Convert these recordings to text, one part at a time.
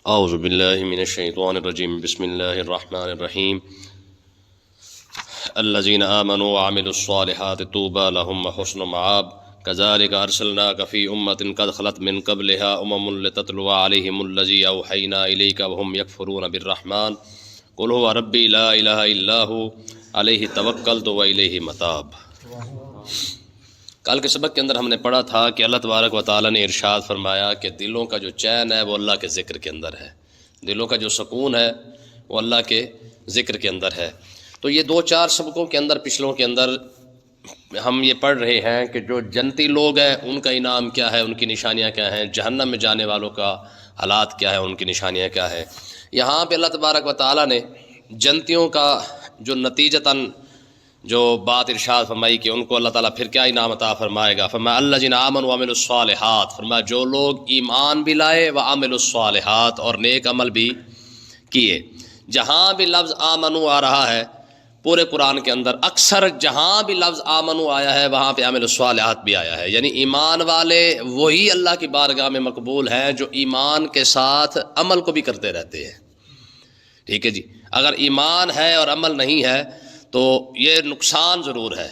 اعوذ باللہ من الشیطان الرجیم بسم اللہ الرحمن الرحیم الذین آمنوا وعملوا الصالحات طوبى لهم وحسن مآب كذلك ارسلناك في امة قد خلت من قبلها لتتلو عليهم الذي اوحينا اليك وهم يكفرون بالرحمن قل هو ربي لا اله الا هو عليه توکلت واليه متاب۔ کل کے سبق کے اندر ہم نے پڑھا تھا کہ اللہ تبارک و تعالیٰ نے ارشاد فرمایا کہ دلوں کا جو چین ہے وہ اللہ کے ذکر کے اندر ہے، دلوں کا جو سکون ہے وہ اللہ کے ذکر کے اندر ہے۔ تو یہ دو چار سبقوں کے اندر پچھلوں کے اندر ہم یہ پڑھ رہے ہیں کہ جو جنتی لوگ ہیں ان کا انعام کیا ہے، ان کی نشانیاں کیا ہیں، جہنم میں جانے والوں کا حالات کیا ہے، ان کی نشانیاں کیا ہے۔ یہاں پہ اللہ تبارک و تعالیٰ نے جنتیوں کا جو نتیجتاً جو بات ارشاد فرمائی کہ ان کو اللہ تعالیٰ پھر کیا انعام عطا فرمائے گا، فرمایا الذین آمنوا وعملوا الصالحات، فرمایا جو لوگ ایمان بھی لائے وعملوا الصالحات اور نیک عمل بھی کیے۔ جہاں بھی لفظ آمنو آ رہا ہے پورے قرآن کے اندر، اکثر جہاں بھی لفظ آمنو آیا ہے وہاں پہ عمل الصالحات بھی آیا ہے، یعنی ایمان والے وہی اللہ کی بارگاہ میں مقبول ہیں جو ایمان کے ساتھ عمل کو بھی کرتے رہتے ہیں۔ ٹھیک ہے جی، اگر ایمان ہے اور عمل نہیں ہے تو یہ نقصان ضرور ہے،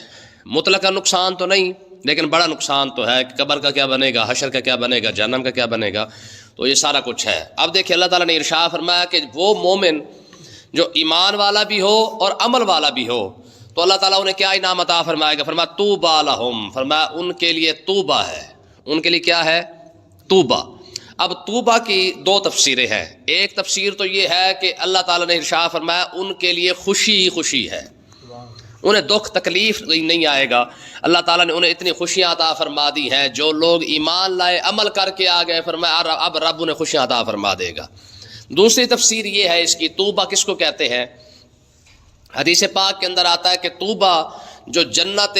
مطلقہ نقصان تو نہیں لیکن بڑا نقصان تو ہے کہ قبر کا کیا بنے گا، حشر کا کیا بنے گا، جہنم کا کیا بنے گا، تو یہ سارا کچھ ہے۔ اب دیکھیں اللہ تعالیٰ نے ارشاد فرمایا کہ وہ مومن جو ایمان والا بھی ہو اور عمل والا بھی ہو تو اللہ تعالیٰ انہیں کیا انعام عطا فرمائے گا، فرمایا طوبیٰ لہم، فرمایا ان کے لیے طوبیٰ ہے، ان کے لیے کیا ہے، طوبیٰ۔ اب طوبیٰ کی دو تفسیریں ہیں، ایک تفسیر تو یہ ہے کہ اللہ تعالیٰ نے ارشاد فرمایا ان کے لیے خوشی ہی خوشی ہے، انہیں دکھ تکلیف نہیں آئے گا، اللہ تعالیٰ نے انہیں اتنی خوشیاں عطا فرما دی ہیں، جو لوگ ایمان لائے عمل کر کے آ گئے فرمایا اب رب انہیں خوشیاں عطا فرما دے گا۔ دوسری تفسیر یہ ہے اس کی، طوبیٰ کس کو کہتے ہیں، حدیث پاک کے اندر آتا ہے کہ طوبیٰ جو جنت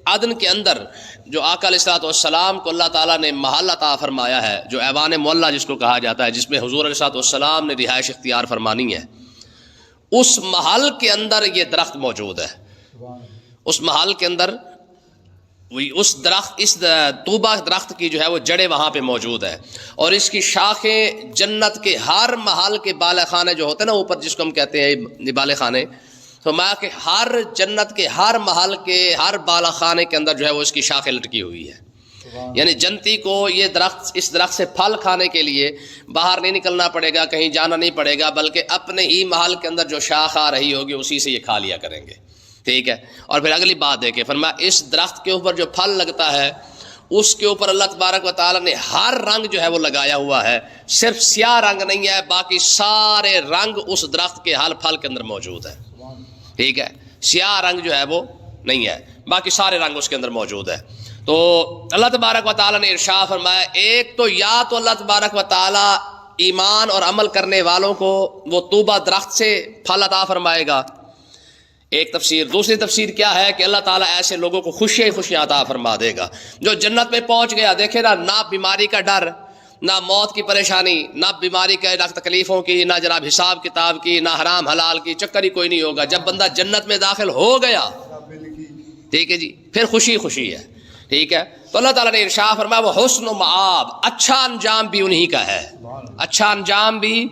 عدن کے اندر جو آقا علیہ الصلوۃ والسلام کو اللہ تعالیٰ نے محل عطا فرمایا ہے، جو ایوان معلیٰ جس کو کہا جاتا ہے، جس میں حضور علیہ الصلوۃ والسلام نے رہائش اختیار فرمانی ہے، اس محل کے اندر یہ درخت موجود ہے، اس محل کے اندر اس درخت، اس طوبیٰ درخت کی جو ہے وہ جڑیں وہاں پہ موجود ہے، اور اس کی شاخیں جنت کے ہر محل کے بالا خانے جو ہوتے ہیں نا اوپر جس کو ہم کہتے ہیں بالا خانے، تو میں کہ ہر جنت کے ہر محل کے ہر بالا خانے کے اندر جو ہے وہ اس کی شاخیں لٹکی ہوئی ہے، یعنی جنتی کو یہ درخت، اس درخت سے پھل کھانے کے لیے باہر نہیں نکلنا پڑے گا، کہیں جانا نہیں پڑے گا، بلکہ اپنے ہی محل کے اندر جو شاخ آ رہی ہوگی اسی سے یہ کھا لیا کریں گے۔ ٹھیک ہے، اور پھر اگلی بات دیکھیں، فرمایا اس درخت کے اوپر جو پھل لگتا ہے اس کے اوپر اللہ تبارک و تعالیٰ نے ہر رنگ جو ہے وہ لگایا ہوا ہے، صرف سیاہ رنگ نہیں ہے، باقی سارے رنگ اس درخت کے ہر پھل کے اندر موجود ہے۔ ٹھیک ہے، سیاہ رنگ جو ہے وہ نہیں ہے، باقی سارے رنگ اس کے اندر موجود ہے۔ تو اللہ تبارک و تعالیٰ نے ارشاد فرمایا ایک تو یا تو اللہ تبارک و تعالیٰ ایمان اور عمل کرنے والوں کو وہ طوبیٰ درخت سے پھل عطا فرمائے گا، ایک تفسیر۔ دوسری تفسیر کیا ہے کہ اللہ تعالیٰ ایسے لوگوں کو خوشیاں عطا فرما دے گا جو جنت میں پہنچ گیا، دیکھے نا، نہ بیماری کا ڈر، نہ موت کی پریشانی، نہ بیماری کے تکلیفوں کی، نہ جناب حساب کتاب کی، نہ حرام حلال کی چکر ہی کوئی نہیں ہوگا۔ جب بندہ جنت میں داخل ہو گیا، ٹھیک ہے جی، پھر خوشی ہے۔ ٹھیک ہے، تو اللہ تعالیٰ نے ارشاد فرمایا وہ حسن و مآب، اچھا انجام بھی انہی کا ہے، اچھا انجام بھی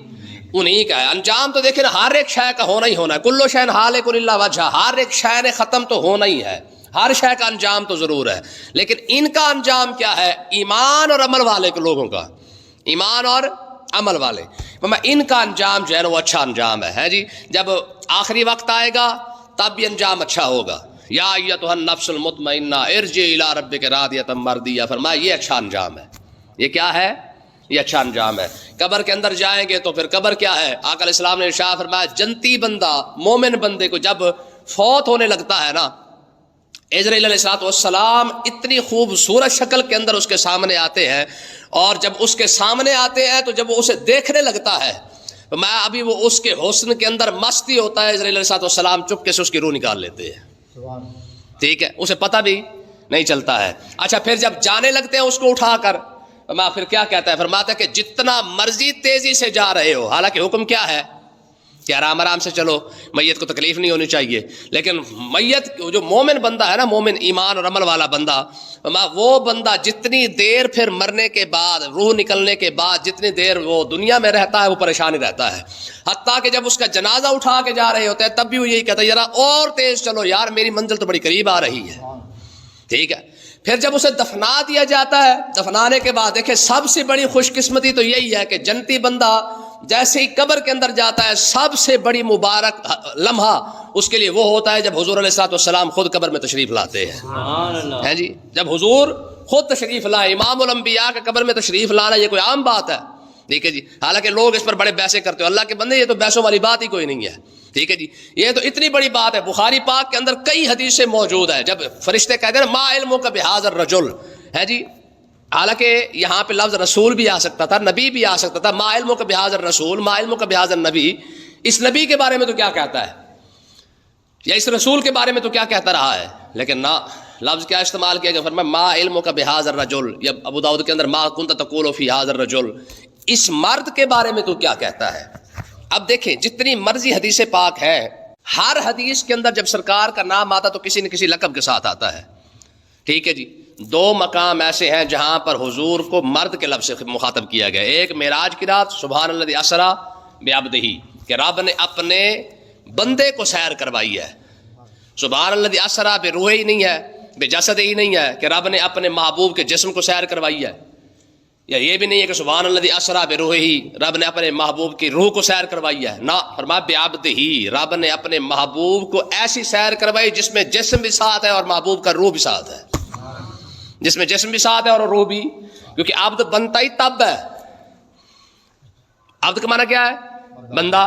انہی کا ہے۔ انجام تو دیکھیں ہر ایک شے کا ہونا ہی ہونا ہے، کل شیء ہالک الا وجہہ، ہر ایک شے نے ختم تو ہونا ہی ہے، ہر شے کا انجام تو ضرور ہے، لیکن ان کا انجام کیا ہے، ایمان اور عمل والے کے لوگوں کا، ایمان اور عمل والے، ان کا انجام جو ہے نا وہ اچھا انجام ہے جی۔ جب آخری وقت آئے گا تب بھی انجام اچھا ہوگا، یا ایتھا النفس المطمئنہ ارجعی الی ربک راضیۃ مرضیہ، فرمایا یہ اچھا انجام ہے، یہ کیا ہے، یہ اچھا انجام ہے۔ قبر کے اندر جائیں گے تو پھر قبر کیا ہے، آقا علیہ السلام نے ارشاد فرمایا جنتی بندہ، مومن بندے کو جب فوت ہونے لگتا ہے نا، عزرائیل علیہ الصلوۃ والسلام اتنی خوبصورت شکل کے اندر اس کے سامنے آتے ہیں، اور جب اس کے سامنے آتے ہیں تو جب وہ اسے دیکھنے لگتا ہے، میں ابھی وہ اس کے حسن کے اندر مستی ہوتا ہے، عزرائیل علیہ الصلوۃ والسلام چپکے سے اس کی روح نکال لیتے ہیں، ٹھیک ہے، اسے پتہ بھی نہیں چلتا ہے۔ اچھا پھر جب جانے لگتے ہیں اس کو اٹھا کر، پھر کیا کہتا ہے، فرماتا ہے کہ جتنا مرضی تیزی سے جا رہے ہو، حالانکہ حکم کیا ہے، کہ آرام آرام سے چلو، میت کو تکلیف نہیں ہونی چاہیے. لیکن میت جو مومن بندہ ہے نا، مومن ایمان اور عمل والا بندہ، وہ بندہ جتنی دیر پھر مرنے کے بعد، روح نکلنے کے بعد جتنی دیر وہ دنیا میں رہتا ہے وہ پریشان ہی رہتا ہے. حتیٰ کہ جب اس کا جنازہ اٹھا کے جا رہے ہوتے ہیں تب بھی وہ یہی کہتا ہے ذرا اور تیز چلو یار، میری منزل تو بڑی قریب آ رہی ہے. ٹھیک ہے. پھر جب اسے دفنا دیا جاتا ہے، دفنانے کے بعد دیکھیں سب سے بڑی خوش قسمتی تو یہی ہے کہ جنتی بندہ جیسے ہی قبر کے اندر جاتا ہے، سب سے بڑی مبارک لمحہ اس کے لیے وہ ہوتا ہے جب حضور علیہ الصلوۃ والسلام خود قبر میں تشریف لاتے ہیں. ہے جی، جب حضور خود تشریف لائے، امام الانبیاء کا قبر میں تشریف لانا یہ کوئی عام بات ہے. ٹھیک ہے جی. حالانکہ لوگ اس پر بڑے بحثیں کرتے ہو، اللہ کے بندے یہ تو بحثوں والی بات ہی کوئی نہیں ہے. ٹھیک ہے جی. یہ تو اتنی بڑی بات ہے. بخاری پاک کے اندر کئی حدیثیں موجود ہیں جب فرشتے کہتے ہیں ما علمک بہذا الرجل، ہے جی. حالانکہ یہاں پہ لفظ رسول بھی آ سکتا تھا، نبی بھی آ سکتا تھا. ما علمک بہذا الرسول، ما علمک بہذا النبی. اس نبی کے بارے میں تو کیا کہتا ہے، یا اس رسول کے بارے میں تو کیا کہتا رہا ہے. لیکن نہ، لفظ کیا استعمال کیا گیا، فرمایا ما علمک بہذا الرجل. یا ابو داؤد کے اندر ما کنت تقول فی ھذا الرجل، اس مرد کے بارے میں تو کیا کہتا ہے. اب دیکھیں جتنی مرضی حدیث پاک ہے، ہر حدیث کے اندر جب سرکار کا نام آتا تو کسی نہ کسی لقب کے ساتھ آتا ہے. ٹھیک ہے جی. دو مقام ایسے ہیں جہاں پر حضور کو مرد کے لفظ سے مخاطب کیا گیا. ایک معراج کی رات، سبحان الذی اسری بعبدہ، کہ رب نے اپنے بندے کو سیر کروائی ہے. سبحان الذی اسری بروحہ ہی نہیں ہے، بجسدہ ہی نہیں ہے کہ رب نے اپنے محبوب کے جسم کو سیر کروائی ہے. یا یہ بھی نہیں ہے کہ سبحان الذی اسری بروحہ، رب نے اپنے محبوب کی روح کو سیر کروائی ہے. نہ، فرمایا بعبدہ، رب نے اپنے محبوب کو ایسی سیر کروائی جس میں جسم بھی ساتھ ہے اور محبوب کا روح بھی ساتھ ہے. جس میں جسم بھی ساتھ ہے اور روح بھی، کیونکہ عبد بنتا ہی تب ہے. عبد کا معنی کیا ہے؟ بندہ.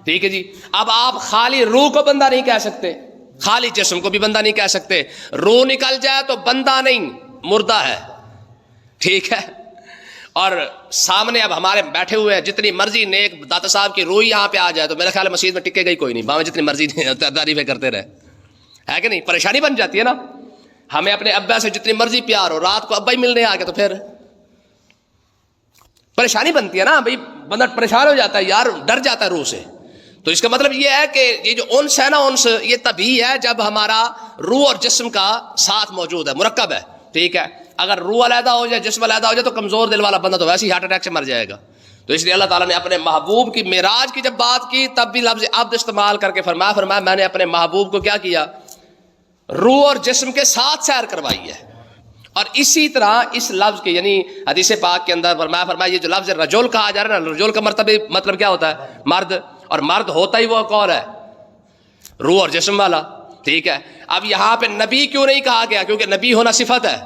ٹھیک ہے جی. اب آپ خالی روح کو بندہ نہیں کہہ سکتے، خالی جسم کو بھی بندہ نہیں کہہ سکتے. روح نکل جائے تو بندہ نہیں، مردہ ہے. ٹھیک ہے. اور سامنے اب ہمارے بیٹھے ہوئے ہیں، جتنی مرضی نیک داتا صاحب کی روح یہاں پہ آ جائے تو میرا خیال ہے مسجد میں ٹکے گئی کوئی نہیں، باہر جتنی مرضی تعریفیں کرتے رہے، ہے کہ نہیں. پریشانی بن جاتی ہے نا. ہمیں اپنے ابا سے جتنی مرضی پیار ہو، رات کو ابا ہی ملنے آ گئے تو پھر پریشانی بنتی ہے نا. بھائی بندہ پریشان ہو جاتا ہے یار، ڈر جاتا ہے روح سے. تو اس کا مطلب یہ ہے کہ یہ جو انس ہے نا، انس یہ تبھی ہے جب ہمارا روح اور جسم کا ساتھ موجود ہے، مرکب ہے. ٹھیک ہے. اگر روح علیحدہ ہو جائے، جسم علیحدہ ہو جائے تو کمزور دل والا بندہ تو ویسے ہی ہارٹ اٹیک سے مر جائے گا. تو اس لیے اللہ تعالیٰ نے اپنے محبوب کی معراج کی جب بات کی تب بھی لفظ عبد استعمال کر کے فرمایا میں نے اپنے محبوب کو کیا کیا، روح اور جسم کے ساتھ سیر کروائی ہے. اور اسی طرح اس لفظ کے یعنی حدیث پاک کے اندر فرمایا یہ جو لفظ رجل کہا جا رہا ہے نا، رجل کا مطلب کیا ہوتا ہے؟ مرد. اور مرد ہوتا ہی وہ کون ہے؟ روح اور جسم والا. ٹھیک ہے. اب یہاں پہ نبی کیوں نہیں کہا گیا؟ کیونکہ نبی ہونا صفت ہے،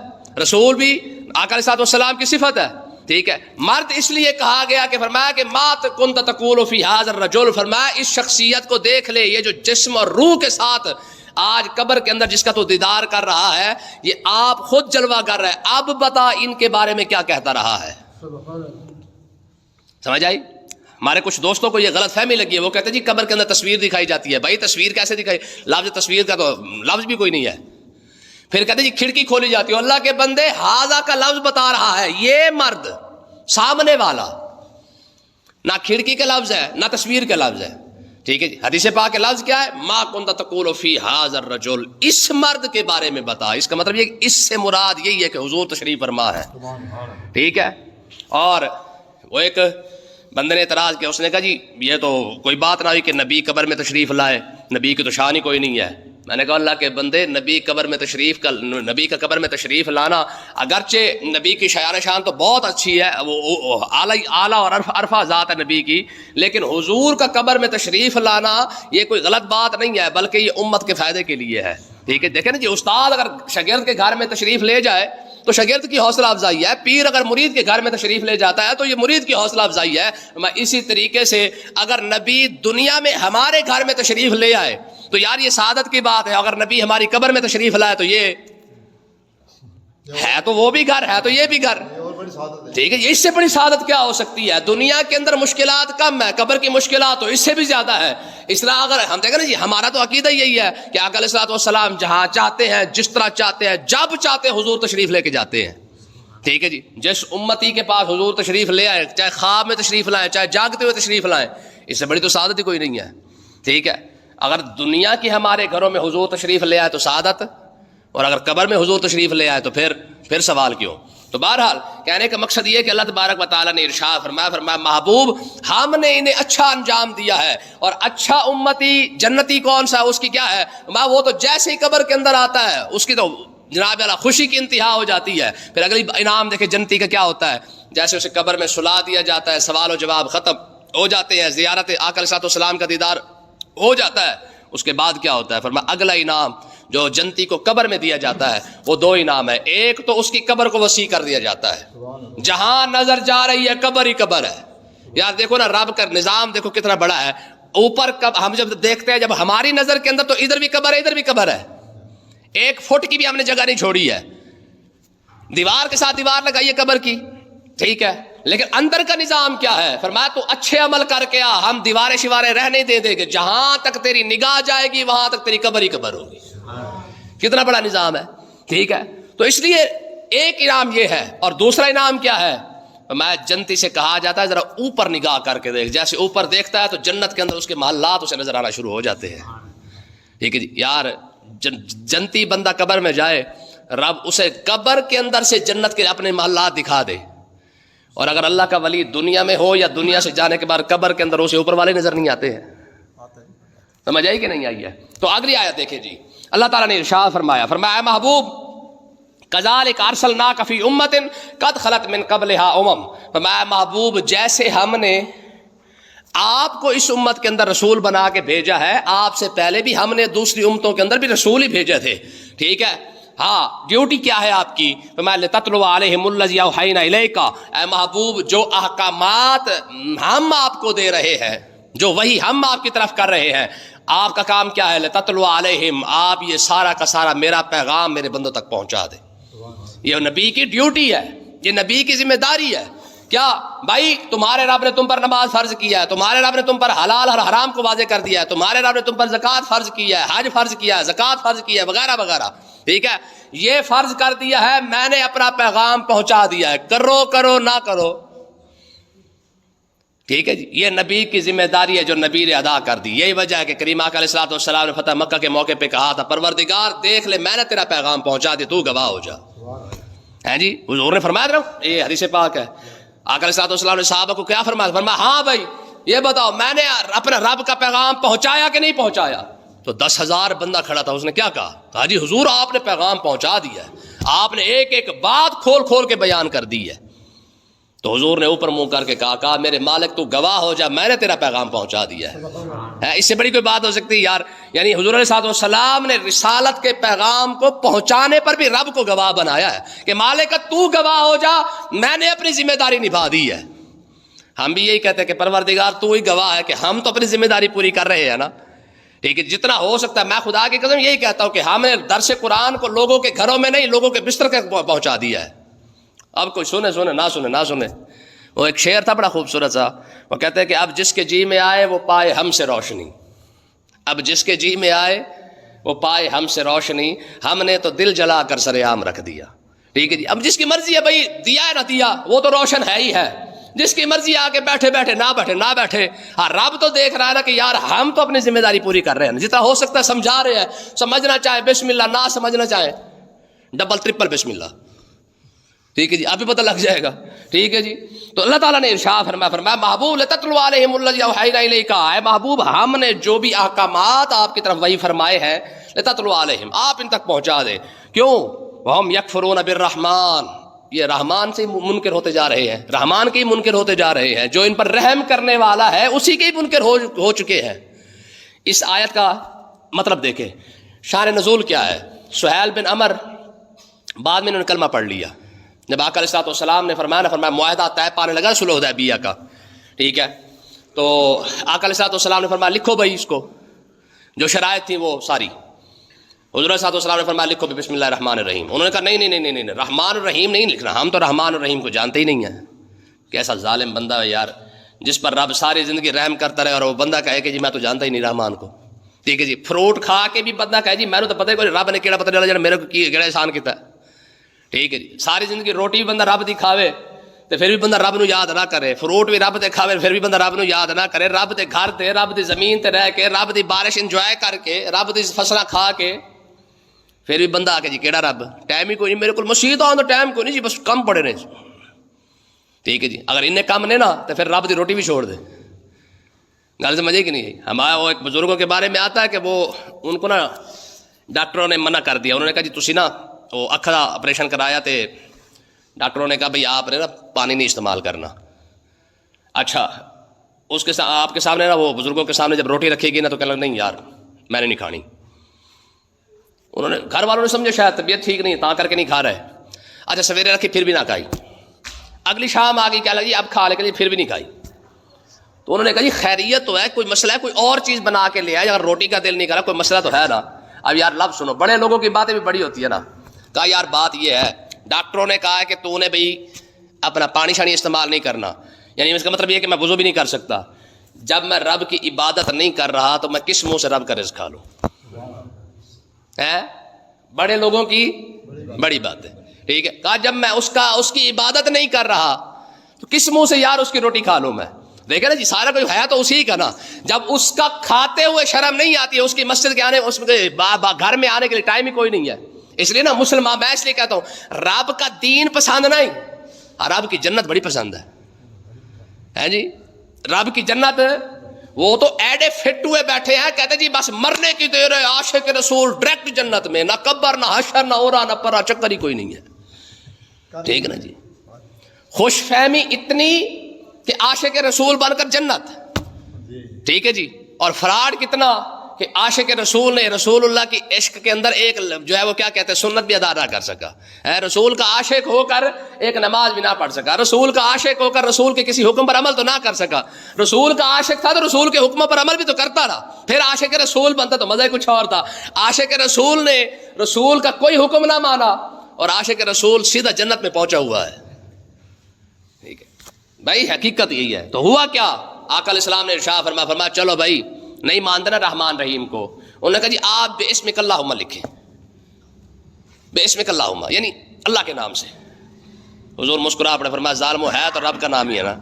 رسول بھی آقا علیہ الصلوۃ والسلام کی صفت ہے. ٹھیک ہے. مرد اس لیے کہا گیا کہ فرمایا کہ ما کنت تقول فی ھذا الرجل، فرمایا اس شخصیت کو دیکھ لے، یہ جو جسم اور روح کے ساتھ آج قبر کے اندر جس کا تو دیدار کر رہا ہے، یہ آپ خود جلوہ کر رہا ہے. اب بتا ان کے بارے میں کیا کہتا رہا ہے. سمجھ آئی؟ ہمارے کچھ دوستوں کو یہ غلط فہمی لگی ہے، وہ کہتے ہیں جی قبر کے اندر تصویر دکھائی جاتی ہے. بھائی تصویر کیسے دکھائی؟ لفظ تصویر کا تو لفظ بھی کوئی نہیں ہے. پھر کہتے ہیں جی کھڑکی کھولی جاتی ہے. اللہ کے بندے ہاذا کا لفظ بتا رہا ہے، یہ مرد سامنے والا، نہ کھڑکی کا لفظ ہے نہ تصویر کا لفظ ہے. ٹھیک ہے جی. حدیث پاک کے لفظ کیا ہے؟ ما کنت تقول فی ھذا الرجل، اس مرد کے بارے میں بتا. اس کا مطلب یہ اس سے مراد یہی ہے کہ حضور تشریف فرما ہے. ٹھیک ہے. اور وہ ایک بندے نے اعتراض کیا، اس نے کہا جی یہ تو کوئی بات نہ ہوئی کہ نبی قبر میں تشریف لائے، نبی کی تو شان ہی کوئی نہیں ہے. میں نے کہا اللہ کے بندے، نبی قبر میں نبی کا قبر میں تشریف لانا، اگرچہ نبی کی شان تو بہت اچھی ہے، وہ اعلیٰ اور عرفہ ذات ہے نبی کی، لیکن حضور کا قبر میں تشریف لانا یہ کوئی غلط بات نہیں ہے، بلکہ یہ امت کے فائدے کے لیے ہے. ٹھیک ہے. دیکھیں نا جی، استاد اگر شاگرد کے گھر میں تشریف لے جائے تو شاگرد کی حوصلہ افزائی ہے. پیر اگر مرید کے گھر میں تشریف لے جاتا ہے تو یہ مرید کی حوصلہ افزائی ہے. اسی طریقے سے اگر نبی دنیا میں ہمارے گھر میں تشریف لے آئے تو یار یہ سعادت کی بات ہے. اگر نبی ہماری قبر میں تشریف لائے تو یہ ہے، تو وہ بھی گھر ہے تو یہ بھی گھر. ٹھیک ہے. اس سے بڑی سعادت کیا ہو سکتی ہے؟ دنیا کے اندر مشکلات کم ہے، قبر کی مشکلات تو اس سے بھی زیادہ ہے. اس طرح اگر ہم دیکھیں نا جی، ہمارا تو عقیدہ یہی ہے کہ آقا علیہ الصلوۃ والسلام جہاں چاہتے ہیں، جس طرح چاہتے ہیں، جب چاہتے ہیں حضور تشریف لے کے جاتے ہیں. ٹھیک ہے جی. جس امتی کے پاس حضور تشریف لے آئے، چاہے خواب میں تشریف لائیں چاہے جاگتے ہوئے تشریف لائیں، اس سے بڑی تو سعادت ہی کوئی نہیں ہے. ٹھیک ہے، اگر دنیا کی ہمارے گھروں میں حضور تشریف لے آئے تو سعادت، اور اگر قبر میں حضور تشریف لے آئے تو پھر سوال کیوں. تو بہرحال کہنے کا مقصد یہ کہ اللہ تبارک و تعالیٰ نے ارشاد فرمایا محبوب ہم نے انہیں اچھا انجام دیا ہے، اور اچھا امتی جنتی کون سا اس کی کیا ہے، وہ تو جیسے ہی قبر کے اندر آتا ہے اس کی تو جناب اللہ خوشی کی انتہا ہو جاتی ہے. پھر اگلی انعام دیکھیں جنتی کا کیا ہوتا ہے، جیسے اسے قبر میں سلا دیا جاتا ہے، سوال و جواب ختم ہو جاتے ہیں، زیارت آقا علیہ الصلوۃ والسلام کا دیدار ہو جاتا ہے. اس کے بعد کیا ہوتا ہے، فرمایا اگلا انعام جو جنتی کو قبر میں دیا جاتا ہے وہ دو انعام ہے. ایک تو اس کی قبر کو وسیع کر دیا جاتا ہے، جہاں نظر جا رہی ہے قبر ہی قبر ہے. یار دیکھو نا رب کا نظام دیکھو کتنا بڑا ہے. اوپر ہم جب دیکھتے ہیں، جب ہماری نظر کے اندر تو ادھر بھی قبر ہے ادھر بھی قبر ہے، ایک فٹ کی بھی ہم نے جگہ نہیں چھوڑی ہے. دیوار کے ساتھ دیوار لگائیے قبر کی، ٹھیک ہے، لیکن اندر کا نظام کیا ہے، فرمایا تو اچھے عمل کر کے آ، ہم دیواریں شوارے رہ نہیں دیں گے، جہاں تک تیری نگاہ جائے گی وہاں تک تیری قبر ہی قبر ہوگی. کتنا بڑا نظام ہے. ٹھیک ہے، تو اس لیے ایک انعام یہ ہے، اور دوسرا انعام کیا ہے، میں جنتی سے کہا جاتا ہے ذرا اوپر نگاہ کر کے دیکھ. جیسے اوپر دیکھتا ہے تو جنت کے اندر اس کے محلات اسے نظر آنا شروع ہو جاتے ہیں. ٹھیک ہے جی. یار جنتی بندہ قبر میں جائے، رب اسے قبر کے اندر سے جنت کے اپنے محلات دکھا دے. اور اگر اللہ کا ولی دنیا میں ہو یا دنیا سے جانے کے بعد قبر کے اندر اسے اوپر والے نظر نہیں آتے ہیں. سمجھ آئی کہ نہیں آئی ہے. تو اگلی آیت دیکھیں جی، اللہ تعالیٰ نے ارشاد فرمایا اے محبوب کذالک ارسلناک فی امۃ قد خلت من قبلھا فرمایا محبوب جیسے ہم نے آپ کو اس امت کے اندر رسول بنا کے بھیجا ہے، آپ سے پہلے بھی ہم نے دوسری امتوں کے اندر بھی رسول ہی بھیجے تھے. ٹھیک ہے، ہاں ڈیوٹی کیا ہے آپ کی، فرمایا لتتلو علیہم الذی اوحینا الیک، اے محبوب جو احکامات ہم آپ کو دے رہے ہیں، جو وہی ہم آپ کی طرف کر رہے ہیں، آپ کا کام کیا ہے، لتتلو علیہم، آپ یہ سارا کا سارا میرا پیغام میرے بندوں تک پہنچا دیں. یہ نبی کی ڈیوٹی ہے، یہ نبی کی ذمہ داری ہے. کیا بھائی تمہارے رب نے تم پر نماز فرض کیا ہے، تمہارے رب نے تم پر حلال اور حرام کو واضح کر دیا ہے، تمہارے رب نے تم پر زکوٰۃ فرض کیا ہے، حج فرض کیا ہے، زکوٰۃ فرض کیا ہے، وغیرہ وغیرہ. ٹھیک ہے، یہ فرض کر دیا ہے، میں نے اپنا پیغام پہنچا دیا ہے، کرو کرو نہ کرو. ٹھیک ہے جی، یہ نبی کی ذمہ داری ہے جو نبی نے ادا کر دی. یہی وجہ ہے کہ کریم آقا علیہ الصلوۃ والسلام نے فتح مکہ کے موقع پہ کہا تھا پروردگار دیکھ لے میں نے تیرا پیغام پہنچا دیا، تو گواہ ہو جا. ہے جی، حضور نے فرمایا تھا، یہ حدیث پاک ہے. آقا علیہ الصلوۃ والسلام نے صحابہ کو کیا فرمایا، فرمایا ہاں بھائی یہ بتاؤ میں نے اپنے رب کا پیغام پہنچایا کہ نہیں پہنچایا. تو 10,000 بندہ کھڑا تھا، اس نے کیا کہا جی حضور آپ نے پیغام پہنچا دیا ہے، آپ نے ایک ایک بات کھول کھول کے بیان کر دی ہے. تو حضور نے اوپر منہ کر کے کہا میرے مالک تو گواہ ہو جا، میں نے تیرا پیغام پہنچا دیا ہے. اس سے بڑی کوئی بات ہو سکتی ہے یار؟ یعنی حضور علیہ الصلوۃ والسلام نے رسالت کے پیغام کو پہنچانے پر بھی رب کو گواہ بنایا ہے کہ مالک تو گواہ ہو جا، میں نے اپنی ذمہ داری نبھا دی ہے. ہم بھی یہی کہتے ہیں کہ پروردگار تو ہی گواہ ہے کہ ہم تو اپنی ذمہ داری پوری کر رہے ہیں نا. ٹھیک ہے، جتنا ہو سکتا ہے میں خدا کی قسم یہی کہتا ہوں کہ ہم نے درس قرآن کو لوگوں کے گھروں میں نہیں، لوگوں کے بستر تک پہنچا دیا ہے. اب کوئی سنے نہ سنے. وہ ایک شعر تھا بڑا خوبصورت سا، وہ کہتے ہیں کہ اب جس کے جی میں آئے وہ پائے ہم سے روشنی، اب جس کے جی میں آئے وہ پائے ہم سے روشنی، ہم نے تو دل جلا کر سر عام رکھ دیا. ٹھیک ہے جی، اب جس کی مرضی ہے بھائی دیا ہے نہ دیا وہ تو روشن ہے ہی ہے، جس کی مرضی آ کے بیٹھے نہ بیٹھے. ہاں رب تو دیکھ رہا ہے نا کہ یار ہم تو اپنی ذمہ داری پوری کر رہے ہیں، جتنا ہو سکتا ہے سمجھا رہے ہیں. سمجھنا چاہے بسم اللہ، نہ سمجھنا چاہے ڈبل ٹرپل بسم اللہ. ٹھیک ہے جی، ابھی پتہ لگ جائے گا. ٹھیک ہے جی، تو اللہ تعالیٰ نے ارشاد فرمایا محبوب لتتلو علیہم الذی اوحینا الیک، اے محبوب ہم نے جو بھی احکامات آپ کی طرف وہی فرمائے ہیں لتتلو علیہم آپ ان تک پہنچا دیں. کیوں؟ وہم یکفرون بالرحمن، یہ رحمان سے منکر ہوتے جا رہے ہیں، رحمان کے ہی منکر ہوتے جا رہے ہیں، جو ان پر رحم کرنے والا ہے اسی کے ہی منکر ہو چکے ہیں. اس آیت کا مطلب دیکھیں، شان نزول کیا ہے. سہیل بن عمر بعد میں انہوں نے کلمہ پڑھ لیا. جب آقا علیہ الصلوۃ والسلام نے فرمایا معاہدہ طے پانے لگا صلح حدیبیہ کا. ٹھیک ہے، تو آقا علیہ الصلوۃ والسلام نے فرمایا لکھو بھائی اس کو، جو شرائط تھی وہ ساری. حضور علیہ الصلوۃ والسلام نے فرمایا لکھو بسم اللہ الرحمن الرحیم. انہوں نے کہا نہیں رحمان الرحیم نہیں لکھنا، ہم تو رحمان الرحیم کو جانتے ہی نہیں ہیں. کیسا ظالم بندہ ہے یار، جس پر رب ساری زندگی رحم کرتا رہے اور وہ بندہ کہے کہ جی میں تو جانتا ہی نہیں رحمان کو. ٹھیک ہے جی، فروٹ کھا کے بھی بندہ کہے جی میں نے تو پتہ ہی کوئی رب نے کیڑا پتہ چلا جا میرے کو کیڑا احسان کیتا ہے. ٹھیک ہے جی. ساری زندگی روٹی بھی بندہ رب دی کھاوے تو پھر بھی بندہ رب نو یاد نہ کرے, فروٹ بھی رب دے کھاوے پھر بھی بندہ رب نو یاد نہ کرے, رب دے گھر تے رب دی زمین تے رہ کے رب دی بارش انجوائے کر کے رب دی فصلاں کھا کے پھر بھی بندہ آ کے جی کیڑا رب, ٹائم ہی کوئی نہیں, میرے کو مسجد آن تو ٹائم کوئی نہیں جی, بس کم پڑے رہے. ٹھیک ہے جی, اگر انہیں کم نے نا تو پھر رب دی روٹی بھی چھوڑ دے. گل سمجھے کہ نہیں؟ ہمارا وہ ایک بزرگوں کے بارے میں آتا ہے کہ وہ ان کو نا ڈاکٹروں نے منع کر دیا, انہوں نے کہا جی تسی نا وہ اکھ کا آپریشن کرایا تے ڈاکٹروں نے کہا بھائی آپ نے نا پانی نہیں استعمال کرنا. اچھا اس کے آپ کے سامنے نا وہ بزرگوں کے سامنے جب روٹی رکھے گی نا تو کہنے لگا نہیں یار میں نے نہیں کھانی. انہوں نے گھر والوں نے سمجھا شاید طبیعت ٹھیک نہیں تا کر کے نہیں کھا رہے. اچھا سویرے رکھی پھر بھی نہ کھائی, اگلی شام آ گئی کیا لگی اب کھا لے کے پھر بھی نہیں کھائی. تو انہوں نے کہا جی خیریت تو ہے, کوئی مسئلہ ہے, کوئی اور چیز بنا کے لے آئے, اگر روٹی کا دل نہیں کرا کوئی مسئلہ تو ہے نا. اب یار لفظ سنو, بڑے لوگوں کی باتیں بھی بڑی ہوتی ہے نا. کہا یار بات یہ ہے, ڈاکٹروں نے کہا ہے کہ تو نے بھائی اپنا پانی شانی استعمال نہیں کرنا, یعنی اس کا مطلب یہ ہے کہ میں وضو بھی نہیں کر سکتا. جب میں رب کی عبادت نہیں کر رہا تو میں کس منہ سے رب کا رزق کھا لوں؟ بڑے لوگوں کی بڑی بات ہے. ٹھیک ہے, کہا جب میں اس کی عبادت نہیں کر رہا تو کس منہ سے یار اس کی روٹی کھا لوں میں؟ دیکھیں نا جی, سارا کوئی ہے تو اسی کا نا. جب اس کا کھاتے ہوئے شرم نہیں آتی ہے, اس کی مسجد کے آنے اس گھر میں آنے کے لیے ٹائم ہی کوئی نہیں ہے. اس لیے نا مسلمان, میں اس لیے کہتا ہوں رب کا دین پسند نہیں, رب کی جنت بڑی پسند ہے جی. رب کی جنت, وہ تو ایڈے فٹ ہوئے بیٹھے ہیں, کہتے جی بس مرنے کی دیر ہے, عاشق رسول ڈائریکٹ جنت میں, نہ قبر نہ حشر نہ اورا نہ پرا, چکر ہی کوئی نہیں ہے. ٹھیک ہے نا جی, خوش فہمی اتنی کہ عاشق رسول بن کر جنت. ٹھیک ہے جی, اور فراڈ کتنا کہ عاشق رسول نے رسول اللہ کی عشق کے اندر ایک جو ہے وہ کیا کہتے ہیں سنت بھی ادا نہ کر سکا, رسول کا عاشق ہو کر ایک نماز بھی نہ پڑھ سکا, رسول کا عاشق ہو کر رسول کے کسی حکم پر عمل تو نہ کر سکا. رسول کا عاشق تھا تو رسول کے حکم پر عمل بھی تو کرتا رہا, پھر عاشق رسول بنتا تو مزہ ہی کچھ اور تھا. عاشق رسول نے رسول کا کوئی حکم نہ مانا اور عاشق رسول سیدھا جنت میں پہنچا ہوا ہے. ٹھیک ہے بھائی, حقیقت یہی ہے. تو ہوا کیا, آقا علیہ السلام نے ارشاد فرمایا چلو بھائی نہیں مانتے نا رحمان رحیم کو. انہوں نے کہا جی آپ بے اسمک اللہم لکھیں, بے اسمک اللہم یعنی اللہ کے نام سے. حضور مسکرا آپ نے فرمایا ظالم ہے تو رب کا نام ہی ہے نا.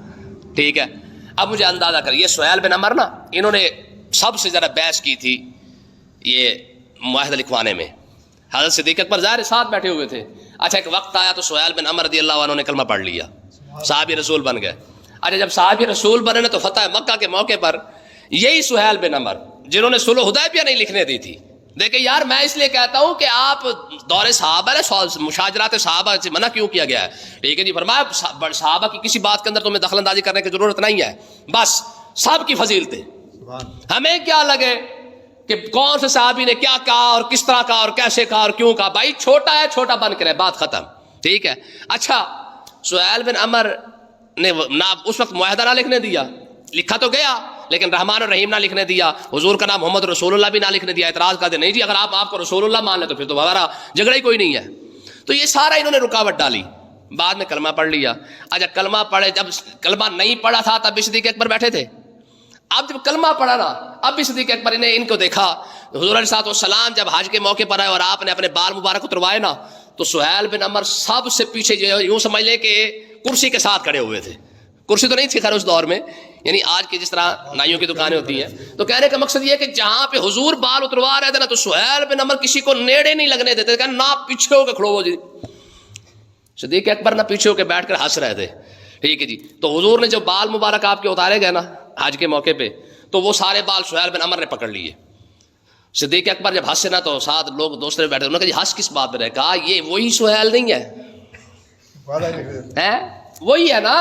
ٹھیک ہے, اب مجھے اندازہ کر, یہ سہیل بن عمر نا, انہوں نے سب سے زیادہ بحث کی تھی یہ معاہدہ لکھوانے میں. حضرت صدیق اکبر ظاہر ساتھ بیٹھے ہوئے تھے. اچھا ایک وقت آیا تو سہیل بن عمر رضی اللہ عنہ نے کلمہ پڑھ لیا, صحابی رسول بن گئے. اچھا جب صحابی رسول بنے نا تو فتح مکہ کے موقع پر یہی سہیل بن عمر جنہوں نے صلح حدیبیہ نہیں لکھنے دی تھی. دیکھیں یار میں اس لیے کہتا ہوں کہ آپ دور صحابہ مشاجرات صحابہ سے منع کیوں کیا گیا ہے. ٹھیک ہے جی, فرمایا صحابہ کی کسی بات کے اندر تمہیں دخل اندازی کرنے کی ضرورت نہیں ہے, بس سب کی فضیلتیں, ہمیں کیا لگے کہ کون سے صحابی نے کیا کہا اور کس طرح کہا اور کیسے کہا اور کیوں کہا. بھائی چھوٹا ہے چھوٹا بن کے رہے, بات ختم. ٹھیک ہے, اچھا سہیل بن عمر نے نہ اس وقت معاہدہ نہ لکھنے دیا, لکھا تو گیا لیکن رحمان اور رحیم نہ لکھنے دیا, حضور کا نام محمد رسول اللہ بھی نہ لکھنے دیا. اعتراض کرتے نہیں جی اگر آپ کو رسول اللہ مان لیں تو پھر تو ہمارا جھگڑا ہی کوئی نہیں ہے. تو یہ سارا انہوں نے رکاوٹ ڈالی. بعد میں کلمہ پڑھ لیا. اچھا کلمہ پڑھے, جب کلمہ نہیں پڑھا تھا تب بھی صدیق اکبر بیٹھے تھے. اب جب کلمہ پڑھا نا اب بھی صدیق اکبر نے ان کو دیکھا. حضور علیہ السلام جب حج کے موقع پر آئے اور آپ نے اپنے بال مبارک اتروائے نا تو سہیل بن عمر سب سے پیچھے جو یوں سمجھ لے کہ کرسی کے ساتھ کھڑے ہوئے تھے. کرسی تو نہیں تھی خیر اس دور میں, یعنی آج کی جس طرح نائیوں کی دکانیں ہوتی ہیں. تو کہنے کا مقصد یہ ہے کہ جہاں پہ حضور بال اتروا رہے تھے نا تو سہیل بن عمر کسی کو نیڑے نہیں لگنے دیتے تھے, نہ پیچھے ہو کے کھڑو ہو جی. صدیق اکبر نہ پیچھے ہو کے بیٹھ کر ہنس رہے تھے. ٹھیک ہے جی, تو حضور نے جو بال مبارک آپ کے اتارے گئے نا حج کے موقع پہ تو وہ سارے بال سہیل بن عمر نے پکڑ لیے. صدیق اکبر جب ہنسے نا تو ساتھ لوگ دوسرے بیٹھے, انہوں نے کہا جی ہنس کس بات پہ رہے. کہا یہ وہی سہیل نہیں ہے, وہی ہے نا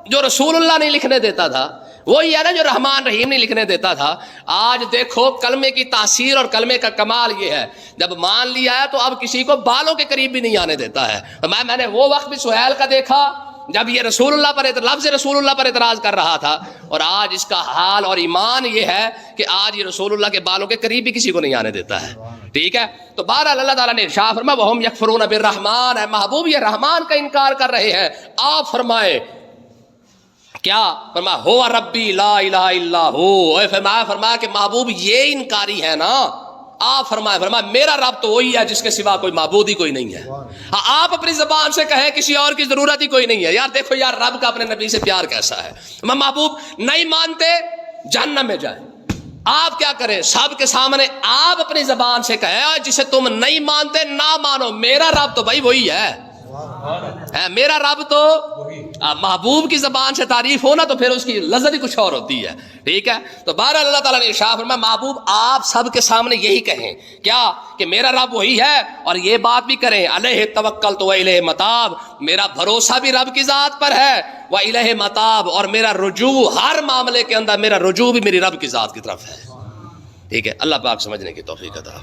جو رسول اللہ نہیں لکھنے دیتا تھا, وہی ہے نا جو رحمان رحیم نہیں لکھنے دیتا تھا. آج دیکھو کلمے کی تاثیر اور کلمے کا کمال یہ ہے, جب مان لیا ہے تو اب کسی کو بالوں کے قریب بھی نہیں آنے دیتا ہے. میں نے وہ وقت بھی سہیل کا دیکھا جب یہ رسول اللہ پر لفظ رسول اللہ پر اعتراض کر رہا تھا, اور آج اس کا حال اور ایمان یہ ہے کہ آج یہ رسول اللہ کے بالوں کے قریب بھی کسی کو نہیں آنے دیتا ہے. ٹھیک ہے, تو بہرحال اللہ تعالیٰ نے ارشاد فرمایا وَهُمْ يَكْفُرُونَ بِالرَّحْمَٰنِ, اے محبوب یہ رحمان کا انکار کر رہے ہیں. آپ فرمائے کیا, فرمایا هو ربی لا الہ الا هو. فرمایا کہ محبوب یہ انکاری ہے نا, آپ فرمایا میرا رب تو وہی ہے جس کے سوا کوئی معبود ہی کوئی نہیں ہے. ہاں آپ اپنی زبان سے کہیں کسی اور کی ضرورت ہی کوئی نہیں ہے. یار دیکھو یار رب کا اپنے نبی سے پیار کیسا ہے. محبوب نہیں مانتے جہنم میں جائے. آپ کیا کریں سب کے سامنے آپ اپنی زبان سے کہیں جسے تم نہیں مانتے نہ مانو میرا رب تو بھائی وہی ہے. میرا رب تو محبوب کی زبان سے تعریف ہو نا تو پھر اس کی لذت ہی کچھ اور ہوتی ہے. ٹھیک ہے تو بہرحال اللہ تعالیٰ نے ارشاد فرمایا محبوب آپ سب کے سامنے یہی کہیں کیا کہ میرا رب وہی ہے اور یہ بات بھی کریں علیہ توکلت و الیہ متاب. میرا بھروسہ بھی رب کی ذات پر ہے و الیہ متاب اور میرا رجوع ہر معاملے کے اندر میرا رجوع بھی میری رب کی ذات کی طرف ہے. ٹھیک ہے اللہ پاک سمجھنے کی توفیق عطا.